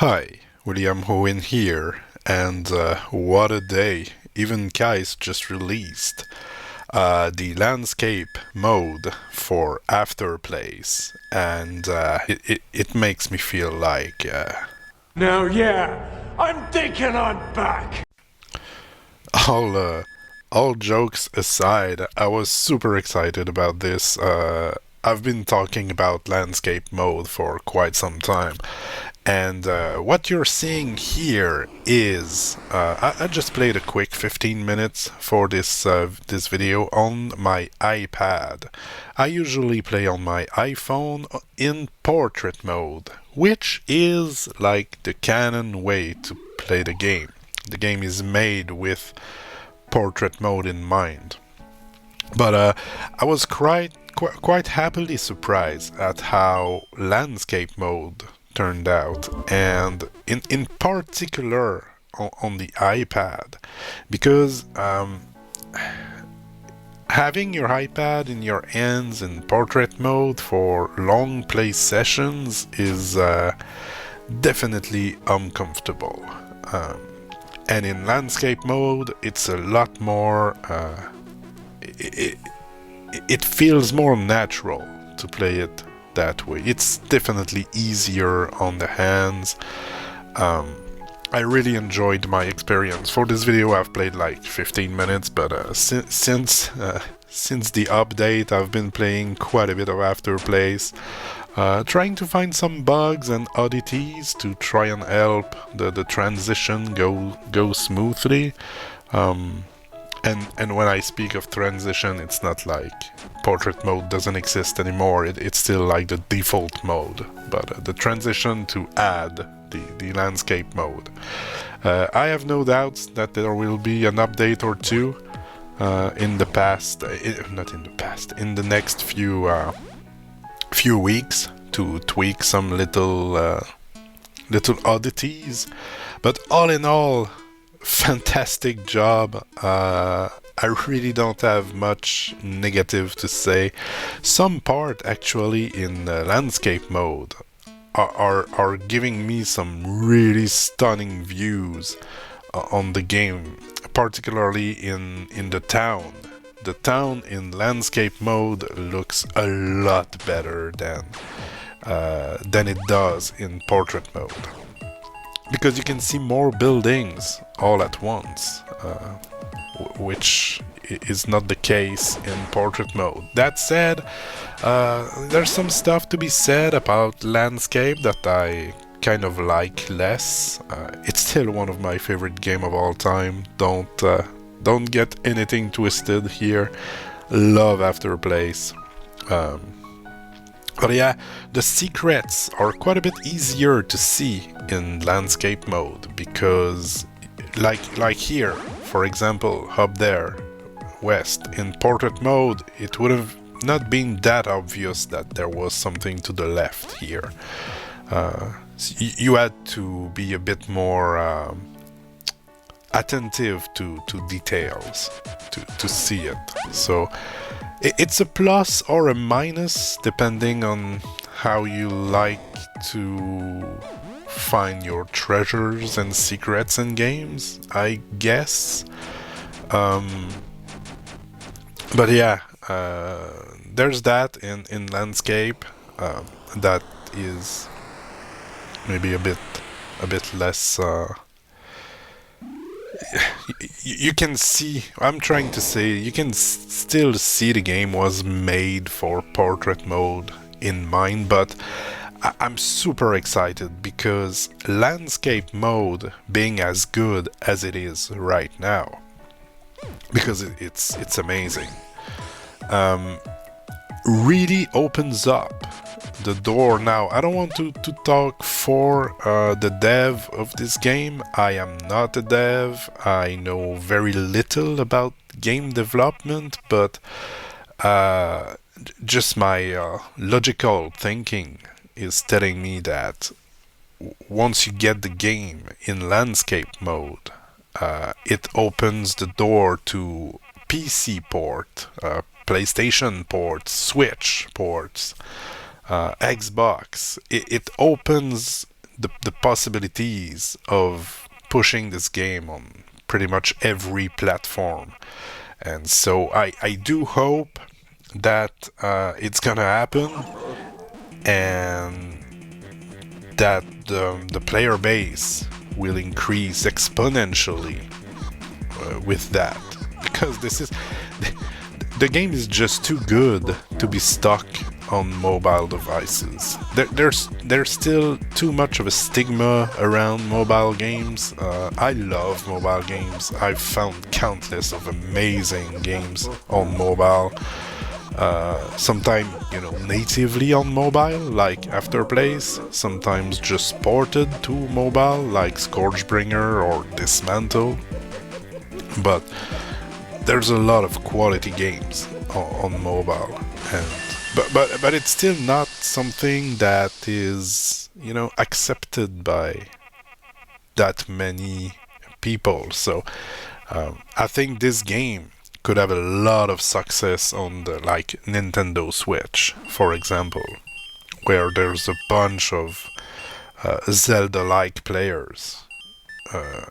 Hi, William Hohen here, and what a day! Evan Kice just released the landscape mode for Afterplace, and it makes me feel like Now, yeah, I'm thinking I'm back. all all jokes aside, I was super excited about this. I've been talking about landscape mode for quite some time. And what you're seeing here is I just played a quick 15 minutes for this video on my iPad. I usually play on my iPhone in portrait mode, which is like the canon way to play the game. The game is made with portrait mode in mind. But I was quite happily surprised at how landscape mode turned out, and in particular on the iPad, because having your iPad in your hands in portrait mode for long play sessions is definitely uncomfortable. And in landscape mode, it's a lot more. It feels more natural to play it that way. It's definitely easier on the hands. I really enjoyed my experience. For this video, I've played like 15 minutes, but since the update, I've been playing quite a bit of Afterplace, trying to find some bugs and oddities to try and help the transition go smoothly. And when I speak of transition, it's not like portrait mode doesn't exist anymore. It's still like the default mode, but the transition to add the landscape mode. I have no doubts that there will be an update or two in the past, not in the past, in the next few weeks to tweak some little oddities. But all in all, fantastic job. I really don't have much negative to say. Some part actually in landscape mode are giving me some really stunning views on the game, particularly in the town. The town in landscape mode looks a lot better than it does in portrait mode, because you can see more buildings all at once, which is not the case in portrait mode. That said, there's some stuff to be said about landscape that I kind of like less. It's still one of my favorite game of all time. Don't get anything twisted here. Love Afterplace. But yeah, the secrets are quite a bit easier to see in landscape mode, because like here, for example, up there, west, in portrait mode, it would have not been that obvious that there was something to the left here. You had to be a bit more attentive to details to see it. So it's a plus or a minus depending on how you like to find your treasures and secrets in games, I guess. But yeah, there's that in landscape that is maybe a bit less. You can see, I'm trying to say, you can still see the game was made for portrait mode in mind, but I'm super excited because landscape mode being as good as it is right now, because it's amazing, really opens up the door. Now, I don't want to talk for the dev of this game. I am not a dev. I know very little about game development, but just my logical thinking is telling me that once you get the game in landscape mode, it opens the door to PC port, PlayStation ports, Switch ports, Xbox. It opens the possibilities of pushing this game on pretty much every platform. And so I do hope that it's gonna happen, and that the player base will increase exponentially with that, because the game is just too good to be stuck on mobile devices. There's still too much of a stigma around mobile games. I love mobile games. I've found countless of amazing games on mobile. Sometimes, natively on mobile, like Afterplace. Sometimes just ported to mobile, like Scourgebringer or Dismantle. But there's a lot of quality games on mobile, and but it's still not something that is accepted by that many people. So I think this game could have a lot of success on the Nintendo Switch, for example, where there's a bunch of Zelda-like players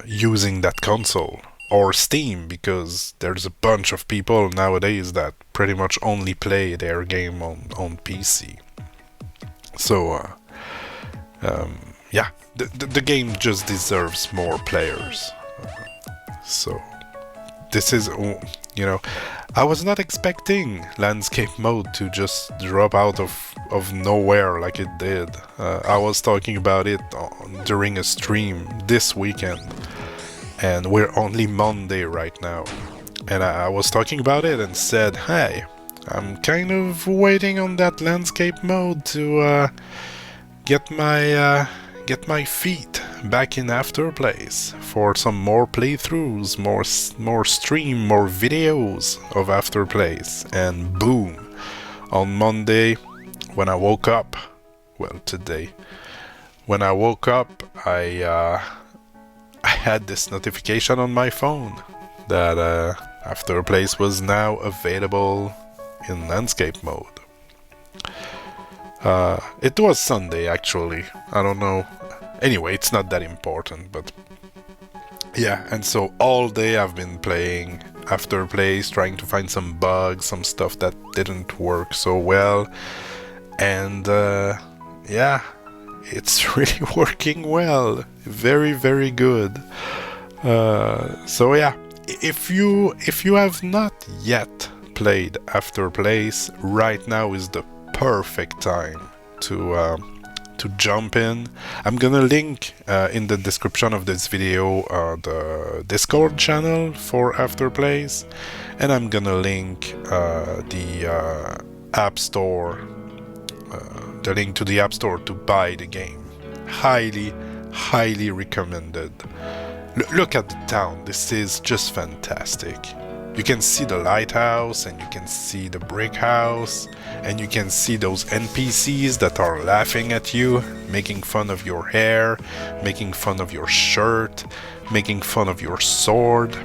using that console. Or Steam, because there's a bunch of people nowadays that pretty much only play their game on PC. So, yeah, the game just deserves more players. So, this is, I was not expecting landscape mode to just drop out of nowhere like it did. I was talking about it during a stream this weekend. And we're only Monday right now. And I was talking about it and said, hey, I'm kind of waiting on that landscape mode to get my feet back in Afterplace for some more playthroughs, more stream, more videos of Afterplace. And boom, on Monday, when I woke up, today, when I woke up, I had this notification on my phone that Afterplace was now available in landscape mode. It was Sunday, actually. I don't know. Anyway, it's not that important, but yeah. And so all day I've been playing Afterplace, trying to find some bugs, some stuff that didn't work so well. And yeah, it's really working well. Very, very good. So yeah, if you have not yet played Afterplace, right now is the perfect time to jump in. I'm gonna link in the description of this video the Discord channel for Afterplace, and I'm gonna link the App Store. The link to the App Store to buy the game. Highly, highly recommended. Look at the town. This is just fantastic. You can see the lighthouse, and you can see the brick house, and you can see those NPCs that are laughing at you, making fun of your hair, making fun of your shirt, making fun of your sword,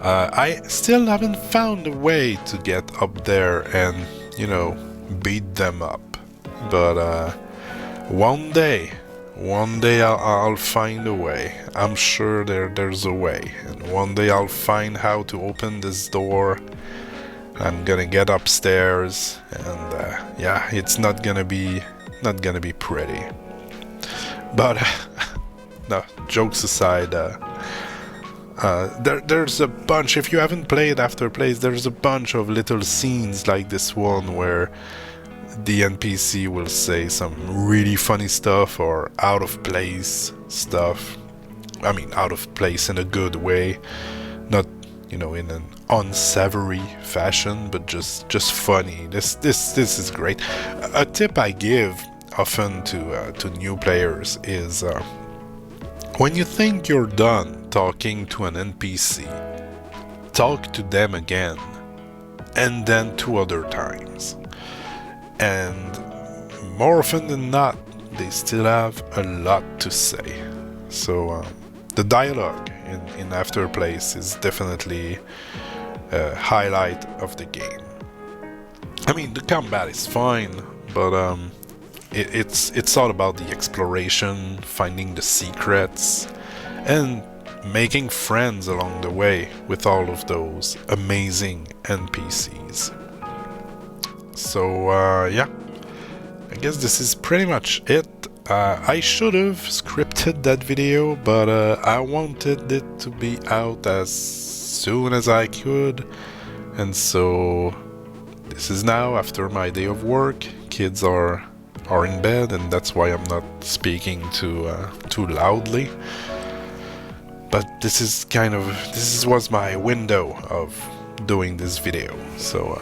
I still haven't found a way to get up there and, beat them up. But one day I'll find a way. I'm sure there's a way. And one day I'll find how to open this door. I'm gonna get upstairs, and yeah, it's not gonna be pretty. But no, jokes aside, there's a bunch. If you haven't played Afterplace, there's a bunch of little scenes like this one where the NPC will say some really funny stuff or out of place stuff. I mean, out of place in a good way, not in an unsavory fashion, but just funny. This is great. A tip I give often to new players is when you think you're done talking to an NPC, talk to them again, and then 2 other times. And more often than not, they still have a lot to say. So the dialogue in Afterplace is definitely a highlight of the game. I mean, the combat is fine, but it's all about the exploration, finding the secrets, and making friends along the way with all of those amazing NPCs. So yeah, I guess this is pretty much it. I should have scripted that video, but I wanted it to be out as soon as I could, and so this is now after my day of work. Kids are in bed, and that's why I'm not speaking too loudly. But this was my window of doing this video, so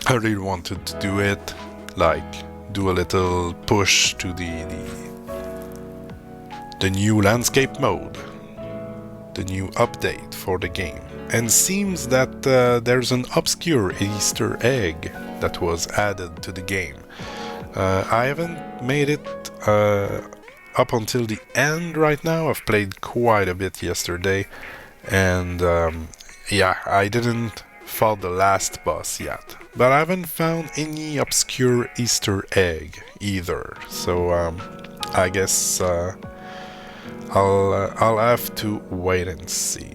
I really wanted to do it, like do a little push to the new landscape mode, the new update for the game. And seems that there's an obscure Easter egg that was added to the game. I haven't made it up until the end right now. I've played quite a bit yesterday, and yeah, I didn't fought the last boss yet, but I haven't found any obscure Easter egg either. So I guess I'll have to wait and see.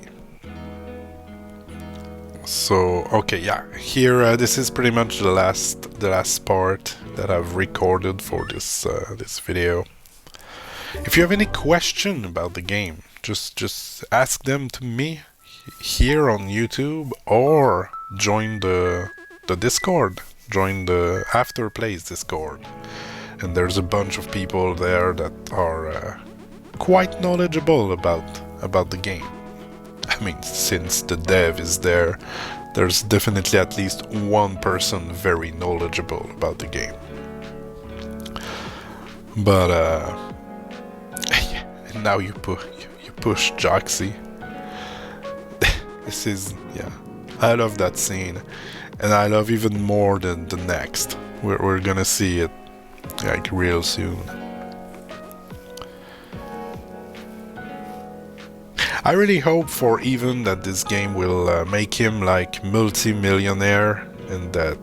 So okay, yeah, here this is pretty much the last part that I've recorded for this video. If you have any question about the game, just ask them to me here on YouTube, or join the Discord, join the Afterplace Discord, and there's a bunch of people there that are quite knowledgeable about the game. I mean, since the dev is there, there's definitely at least one person very knowledgeable about the game. But now you push Joxy. This is, yeah, I love that scene, and I love even more than the next. We're gonna see it like real soon. I really hope for Evan that this game will make him like multi-millionaire, and that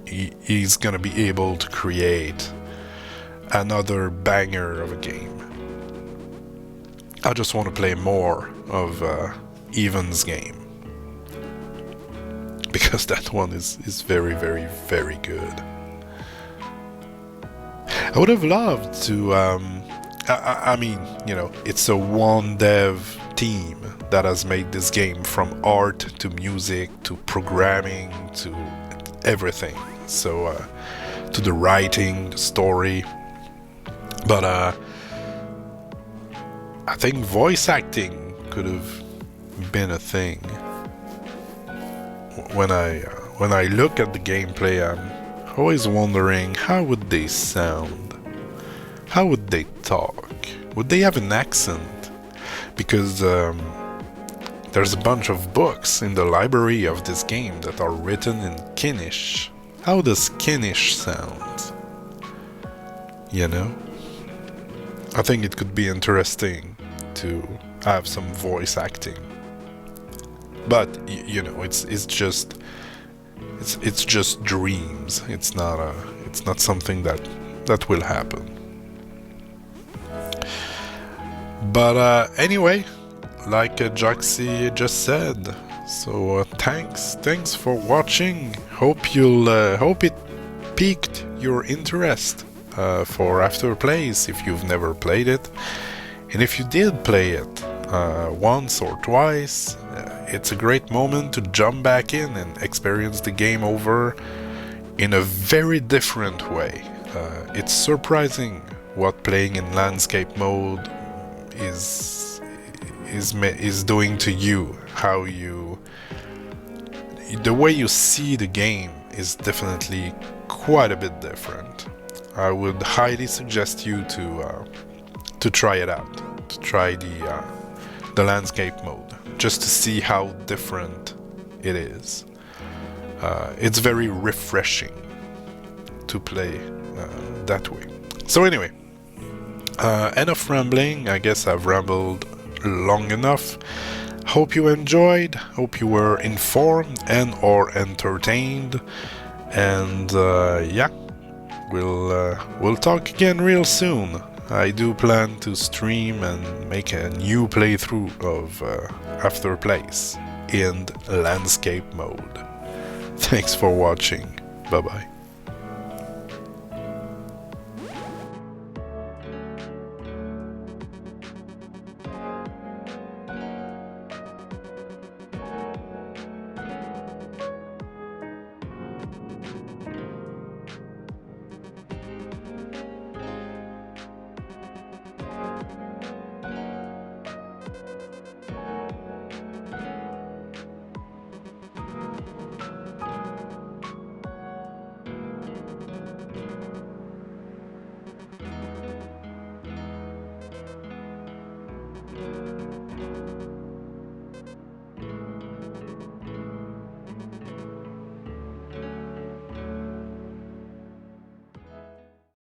he's gonna be able to create another banger of a game. I just want to play more of Evan's game, because that one is very, very, very good. I would have loved to, I mean, you know, it's a one dev team that has made this game, from art to music to programming to everything. So, to the writing, the story. But I think voice acting could have been a thing. When I look at the gameplay, I'm always wondering, how would they sound? How would they talk? Would they have an accent? Because there's a bunch of books in the library of this game that are written in Finnish. How does Finnish sound? You know? I think it could be interesting to have some voice acting. But you know, it's just dreams. It's not something that will happen. But anyway, like Joxy just said, so thanks for watching. Hope it piqued your interest for Afterplace if you've never played it, and if you did play it once or twice, it's a great moment to jump back in and experience the game over in a very different way. It's surprising what playing in landscape mode is doing to you. How the way you see the game is definitely quite a bit different. I would highly suggest you to try it out, to try the landscape mode, just to see how different it is. It's very refreshing to play that way. So anyway, enough rambling. I guess I've rambled long enough. Hope you enjoyed, hope you were informed and or entertained, and yeah, we'll talk again real soon. I do plan to stream and make a new playthrough of Afterplace in landscape mode. Thanks for watching. Bye bye.